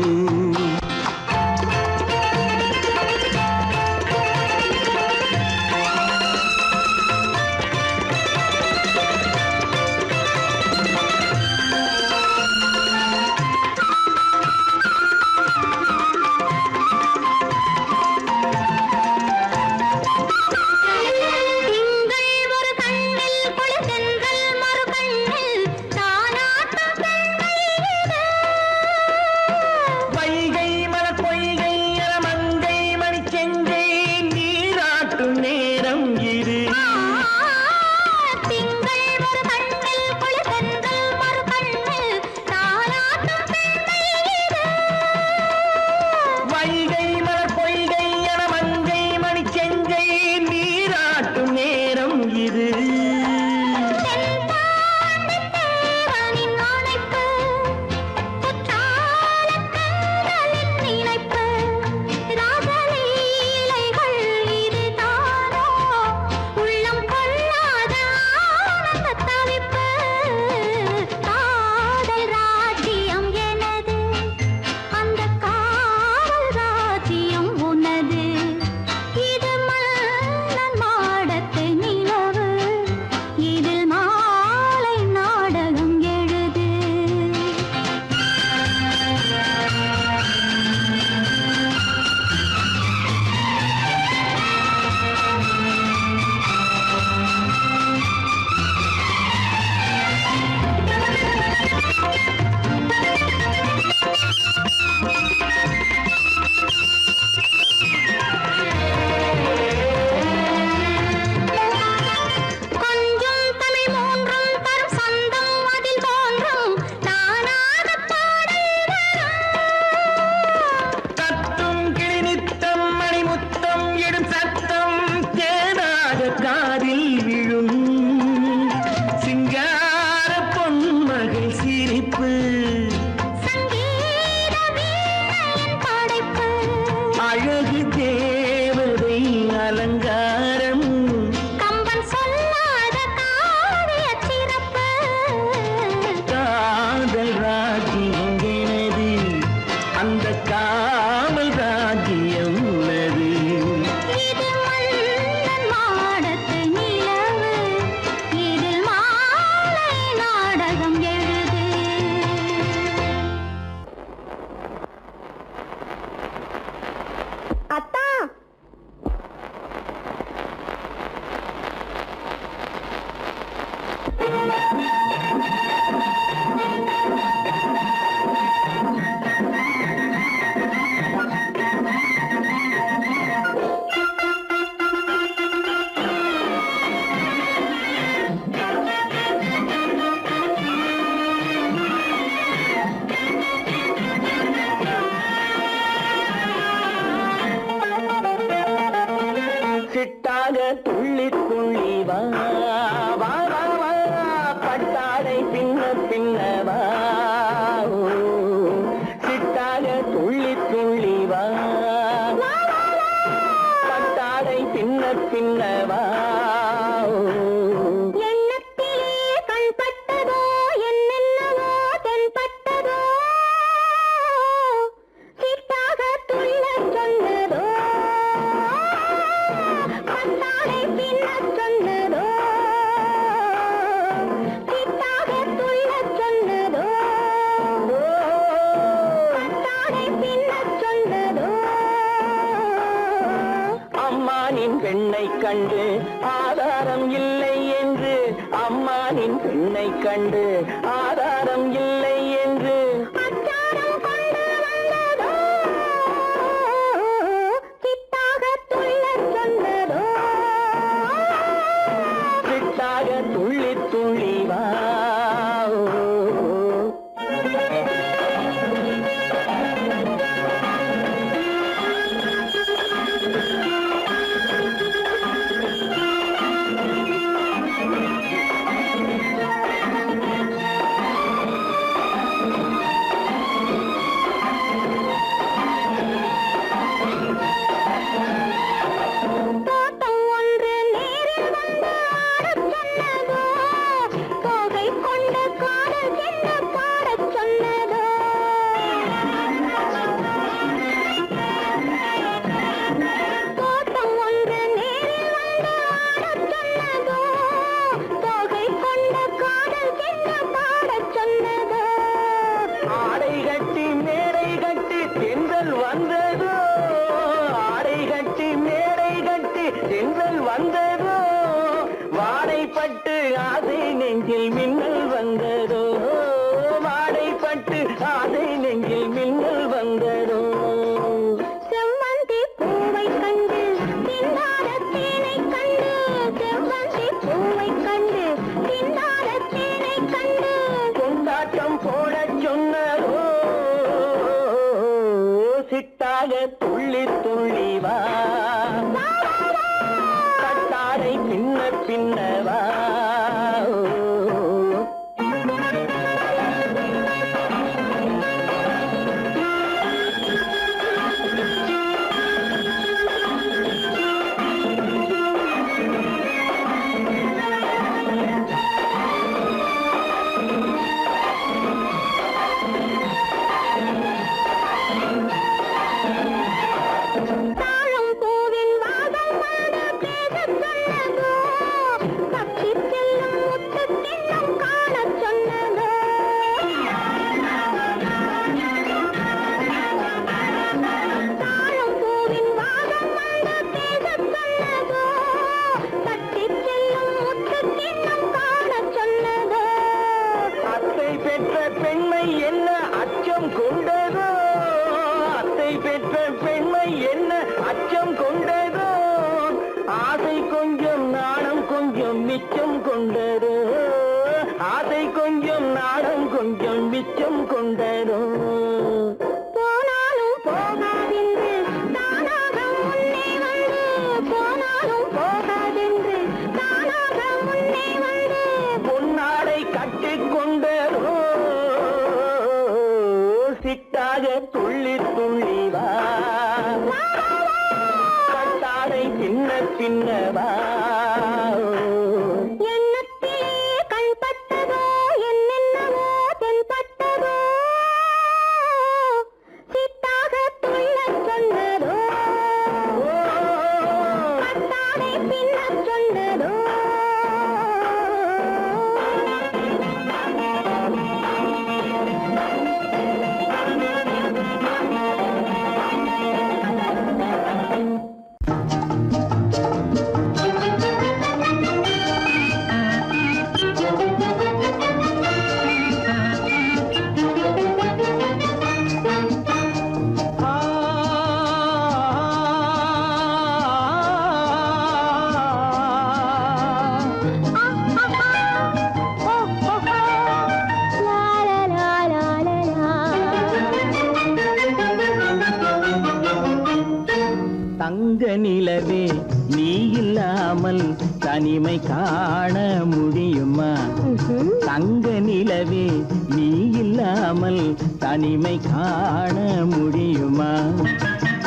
சிட்டாக துள்ளி துள்ளி வா வா வா வா பட்டாடை பின்ன பின்னவா சிட்டாக துள்ளி துள்ளி வா பட்டாடை பின்ன பின்னவா பெண்ணை கண்டு ஆதாரம் இல்லை என்று அம்மானின் பெண்ணை கண்டு ஆதாரம் இல்லை என்று அச்சாரம் கொண்டு வந்த தென்றல் வந்ததோ ஆடை கட்டி மேடை கட்டி தென்றல் வந்ததோ வாடைப்பட்டு ஆசை நெஞ்சில் மின்னல் வந்ததோ வாடைப்பட்டு ஆசை நெஞ்சில் மின்னல் வந்ததோ செவ்வந்தி பூவை கண்டு திண்டாட தேனை கண்டு செவ்வந்தி பூவை கண்டு திண்டாட தேனை கண்டு கொண்டாட்டம் போட சொன்னதோ சிட்டாக துள்ளி துள்ளி வா கட்டாடை பின்ன பின்னவா தாழம் பூவின் வாசம் வந்து பேசச் சொன்னதோ தப்பிச் செல்லும் முத்துக் கிண்ணம் காணச் சொன்னதோ தாழம் பூவின் வாசம் வந்து பேசச் சொன்னதோ தப்பிச் செல்லும் முத்துக் கிண்ணம் காணச் சொன்னதோ அத்தை பெற்ற பெண்மை என்ன அச்சம் கொண்டதோ அத்தை பெற்ற பெண்மை என்ன அச்சம் கொண்டதோ ஆசை கொஞ்சம் நாணம் கொஞ்சம் மிச்சம் கொண்டதோ ஆசை கொஞ்சம் நாணம் கொஞ்சம் மிச்சம் கொண்டதோ போனாலும் போகாதென்று தானாக முன்னே வந்து போனாலும் போகாதென்று தானாக முன்னே வந்து பொன்னாடை கட்டிக்கொண்டதோ சிட்டாக துள்ளி துள்ளி வா கட்டாடை பின்ன பின்னவா எண்ணத்திலே கண்பட்டதோ என்னென்னவோ தென்பட்டதோ சிட்டாக துள்ளச் சொன்னதோ கட்டாடை பின்னச் சொன்னதோ தங்க நிலவே நீ இல்லாமல் தனிமை காண முடியுமா தங்க நிலவே நீ இல்லாமல் தனிமை காண முடியுமா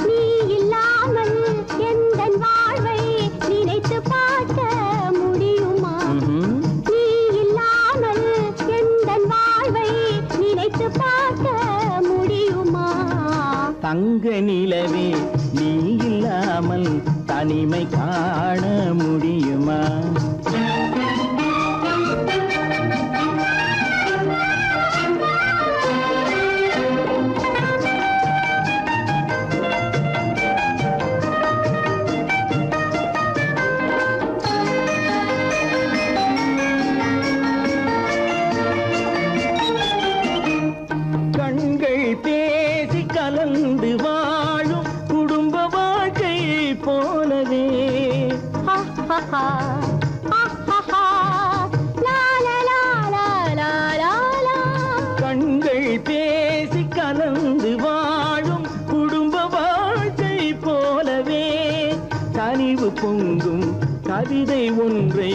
நீ இல்லாமல் எந்தன் வாழ்வை நினைத்து பார்க்க முடியுமா நீ இல்லாமல் எந்தன் வாழ்வை நினைத்து பார்க்க முடியுமா தங்க நிலவே நீ இல்லாமல் தனிமை காண முடியுமா கண்கள் பேசி கலந்து வாழும் குடும்ப வாழ்க்கை போலவே கண்கள் பேசி கலந்து வாழும் குடும்ப வாழ்க்கை போலவே கனிவு பொங்கும் கவிதை ஒன்றை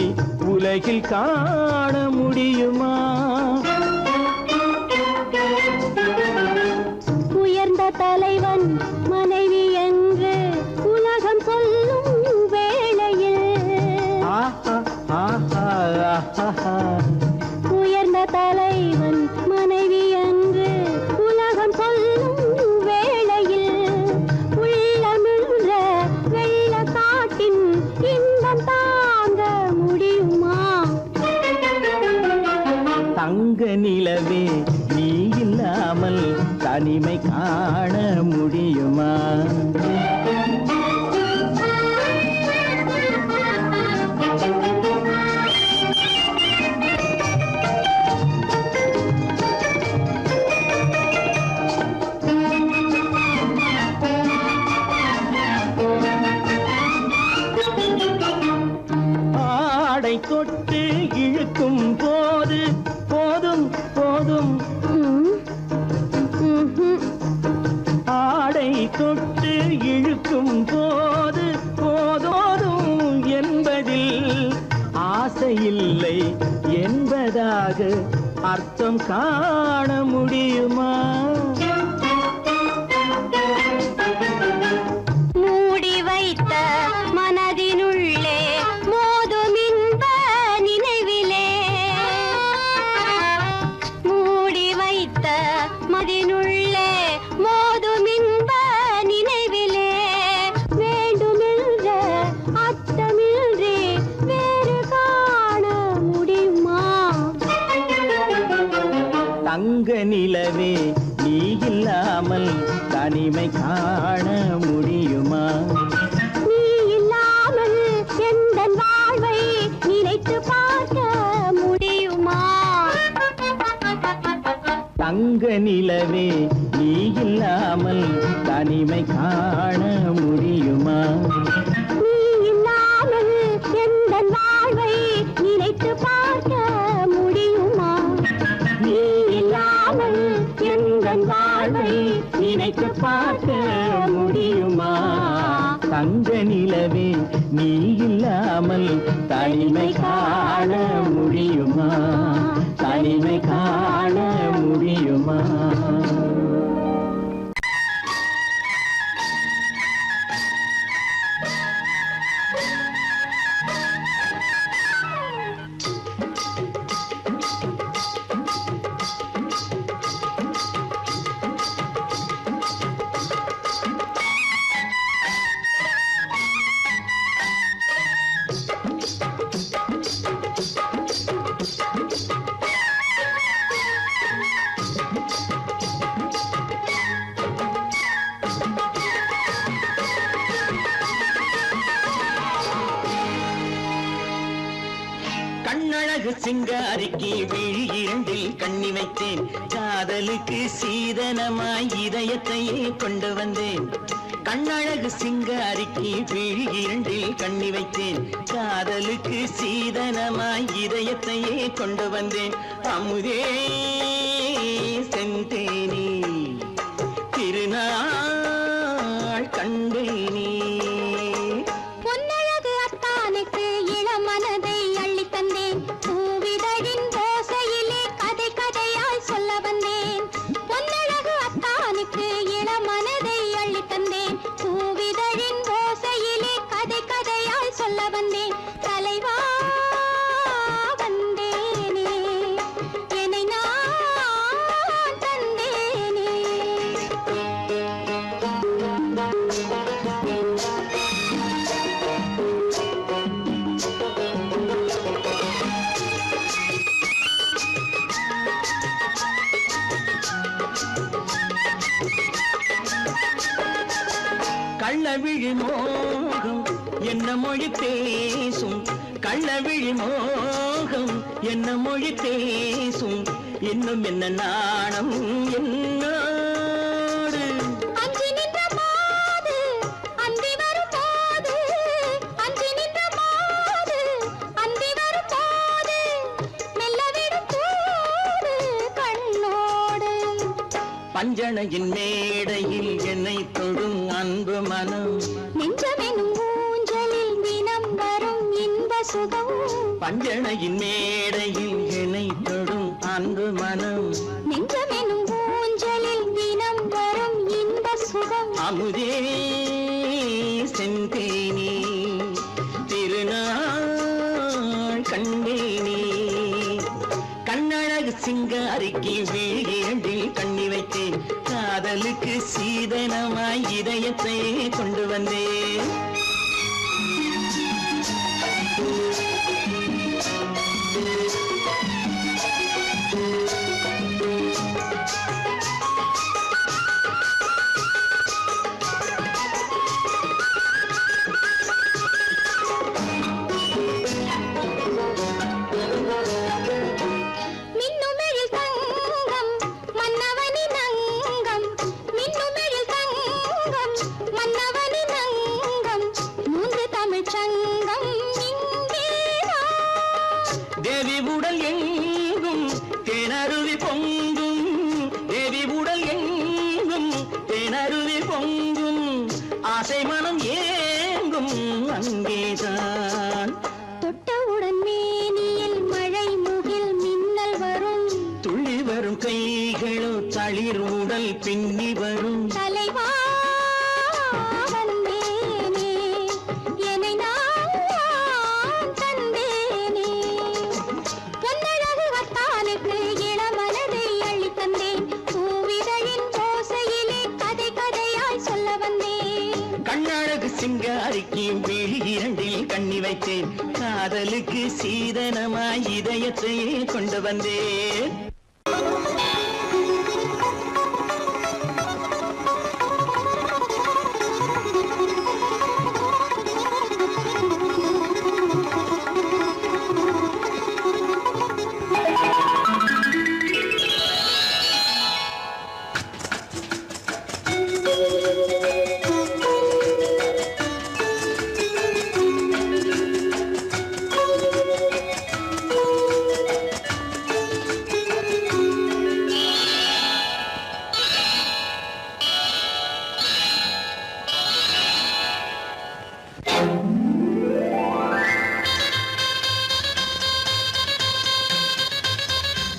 உலகில் காண முடியுமா உயர்ந்த தலைவன் மனைவி என்று உலகம் சொல்லும் வேளையில் உயர்ந்த தலைவன் மனைவி என்று உலகம் சொல்லும் வேளையில் உள்ளமிழ்ற வெள்ள காட்டின் இன்பம் தாங்க முடியுமா தங்க நிலவே நீ இல்லாமல் தனிமை காண முடியும் தொட்டு இழுக்கும் போது போதோதும் என்பதில் ஆசையில்லை என்பதாக அர்த்தம் காண முடியுமா? மூடி வைத்த மனதினுள்ளே மோதும் இன்ப நினைவிலே, மூடி வைத்த மனதினுள்ளே மோதும் இன்ப நினைவிலே, வேண்டுமென்ற அர்த்தமின்றி வேறு காண முடியுமா? தங்க நிலவே நீ இல்லாமல் தனிமை காண முடியுமா? நீ இல்லாமல் எந்தன் வாழ்வை நினைத்து பார்க்க முடியுமா? தங்க நிலவே நீ இல்லாமல் தனிமை காண முடியுமா? நீ இல்லாமல் எந்தன் வாழ்வை நினைத்து பார்க்க முடியுமா? நீ இல்லாமல் எந்தன் வாழ்வை நினைத்து பார்க்க முடியுமா? தங்க நிலவே நீ இல்லாமல் தனிமை காண முடியுமா? தனிமை காண முடியுமா? கண்ணழகு சிங்காரிக்கு விழி இரண்டில் கண்ணி வைத்தேன், காதலுக்கு சீதனமாய் இதயத்தையே கொண்டு வந்தேன். கண்ணழகு சிங்காரிக்கு விழி இரண்டில் கண்ணி வைத்தேன், காதலுக்கு சீதனமாய் இதயத்தையே கொண்டு வந்தேன். அமுதே செந்தேனே திருநாள் கண்டேனே. பொன்னழகு அத்தானுக்கு இளமனதை அள்ளித் தந்தேன், பூவிதழின் ஓசையிலே கதை கதையாய் சொல்ல வந்தேன். பொன்னழகு அத்தானுக்கு இளமனதை அள்ளித் தந்தேன், பூவிதழின் ஓசையிலே கதை கதையாய் சொல்ல வந்தேன். தலைவா வந்தேனே, என்னை நான் தந்தேனே. கள்ளவிழி மோகம் என்ன மொழி பேசும், கள்ளவிழி மோகம் என்ன மொழி பேசும், இன்னும் என்ன நாணம் என்னோடு. அஞ்சி நின்ற மாது அந்தி வரும் போது, அஞ்சி நின்ற மாது அந்தி வரும் போது, மெல்ல விடும் கூடு கண்ணோடு. பஞ்சணையின் மேடையில் என்னை தொடும் அன்பு மனம், நெஞ்சமெனும் ஊஞ்சலில் தினம் வரும் இன்ப சுகம். பஞ்சணையின் மேடையில் என்னை தொடும் அன்பு மனம். நெஞ்சமெனும் ஊஞ்சலில் தினம் வரும் இன்ப சுகம். அமுதே செந்தேனே திருநாள் கண்டேனே. கண்ணழகு சிங்காரிக்கு விழி இரண்டில் கண்ணி வைத்தேன், காதலுக்கு சீதனமாய் இதயத்தை கொண்டு வந்தேன். மின்னுமெழில் தங்கம் மன்னவனின் அங்கம், மின்னுமெழில் தங்கம் மன்னவனின் அங்கம், மூன்று தமிழ்ச் சங்கம் இங்கேதான். தேவி உடல் எங்கும் தேனருவி பொங்கும், தேவி உடல் எங்கும் தேனருவி பொங்கும், ஆசை மனம் ஏங்கும் அங்கேதான். தொட்டவுடன் மேனியில் மழை முகில் மின்னல் வரும், துள்ளி வரும் கைகளோ தளிர் உடல் பின்னி வரும். தலைவா வந்தேனே, என்னை நான் தந்தேனே, பொன்னழகு வத்தானுக்கு இளமனதை அள்ளி தந்தேன், பூவிதழின் ஓசையிலே கதை கதையாய் சொல்ல வந்தேன். கண்ணழகு சிங்காரிக்கு விழி இரண்டில் கண்ணி வைத்தேன், காதலுக்கு சீதனமாய் இதயத்தையே கொண்டு வந்தேன்.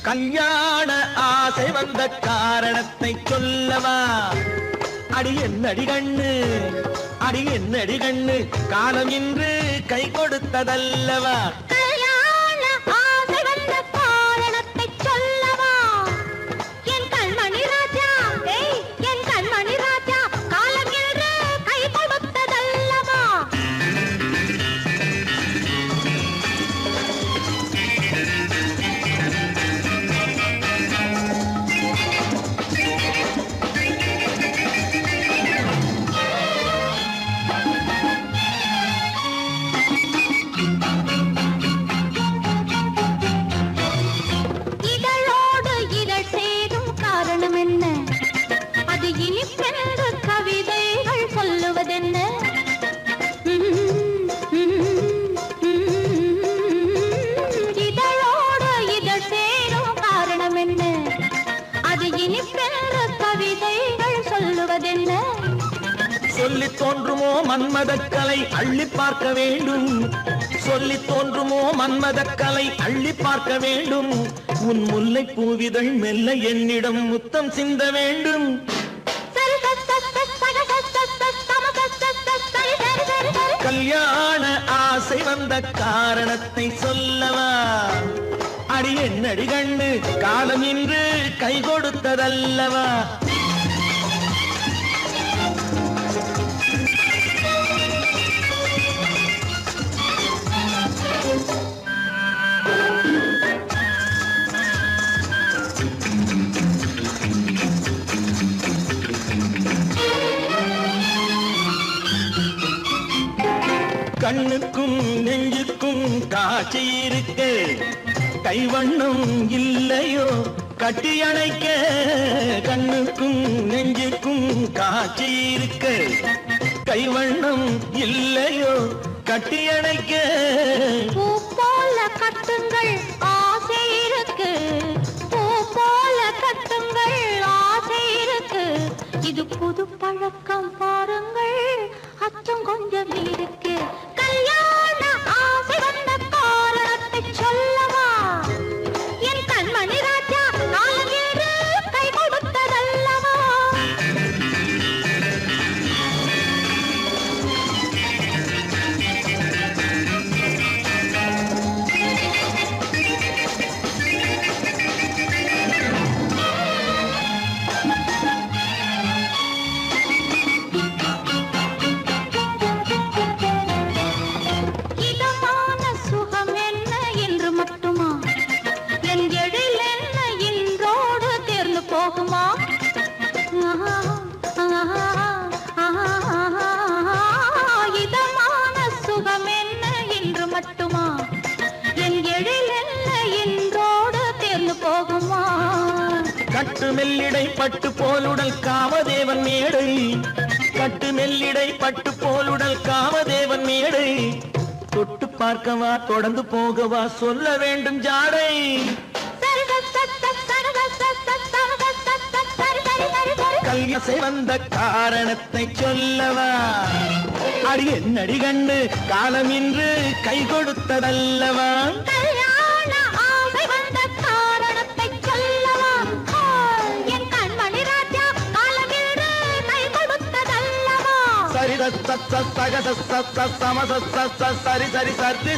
கல்யாண ஆசை வந்த காரணத்தை சொல்லவா? அடி என்னடி கண்ணு, அடி என்னடி கண்ணு, காலம் இன்று கை கொடுத்ததல்லவா? கல்யாண ஆசை வந்த காரணத்தை சொல்லவா? என் கண்மணி ராஜா, என் கண்மணி ராஜா, காலம் என்று கை கொடுத்ததல்லவா? இதழோடு இதழ் சேரும் காரணம் என்ன? அது இனிப்பென்று கவிதைகள் சொல்லுவதென்ன? இதழோடு இதழ் சேரும் காரணம் என்ன? அது இனிப்பென்று கவிதைகள் சொல்லுவதென்ன? சொல்லி தோன்றுமோ மன்மதக்கலை அள்ளி பார்க்க வேண்டும், சொல்லி தோன்றுமோ மன்மதக்கலை அள்ளி பார்க்க வேண்டும். உன் முல்லை பூவிதழ் மெல்ல என்னிடம் முத்தம் சிந்த வேண்டும். கல்யாண ஆசை வந்த காரணத்தை சொல்லவா? அடி என்னடி கண்ணு, காலம் இன்று கை கொடுத்ததல்லவா? கண்ணுக்கும் நெஞ்சுக்கும் காட்சி இருக்க, கைவண்ணம் இல்லையோ கட்டி அணைக்க? கண்ணுக்கும் நெஞ்சுக்கும் காட்சி இருக்க, கைவண்ணம் இல்லையோ கட்டி அணைக்க? பூ போல கட்டுங்கள் ஆசை இருக்கு, பூ போல கட்டுங்கள் ஆசை இருக்கு, இது புது பழக்கம் பாருங்கள் அச்சம் கொஞ்சம் இருக்கு. கல்யாண ஆசை வந்த காரணத்தை சொல்லவா? என் கண்மணி ராஜா, காலம் என்று கை கொடுத்ததல்லவா? இதமான சுகம் என்ன என்று மட்டுமா? என் எழில் என்ன இன்றோடு தேர்ந்து போகுமா? இதமான சுகம் என்ன என்று மட்டுமா? என் எழில் என்ன இன்றோடு தேர்ந்து போகுமா? கட்டு மெல்லிடை பட்டு போலுடல் காமதேவன் மேடை, கட்டு மெல்லிடை பட்டு போலுடல் காமதேவன் மேடை. தொட்டு பார்க்கவா தொடர்ந்து போகவா சொல்ல வேண்டும் ஜாடை. கல்யாசை வந்த காரணத்தை சொல்லவா அடி என்னடி கண்டு காலம் இன்று கை கொடுத்ததல்லவா கல்யாண ஆசை வந்த காரணத்தை சொல்லவா என் கண்மணி ராஜா காலமில்லை கை கொடுத்ததல்லவா சரி சரி சரி சரி சரி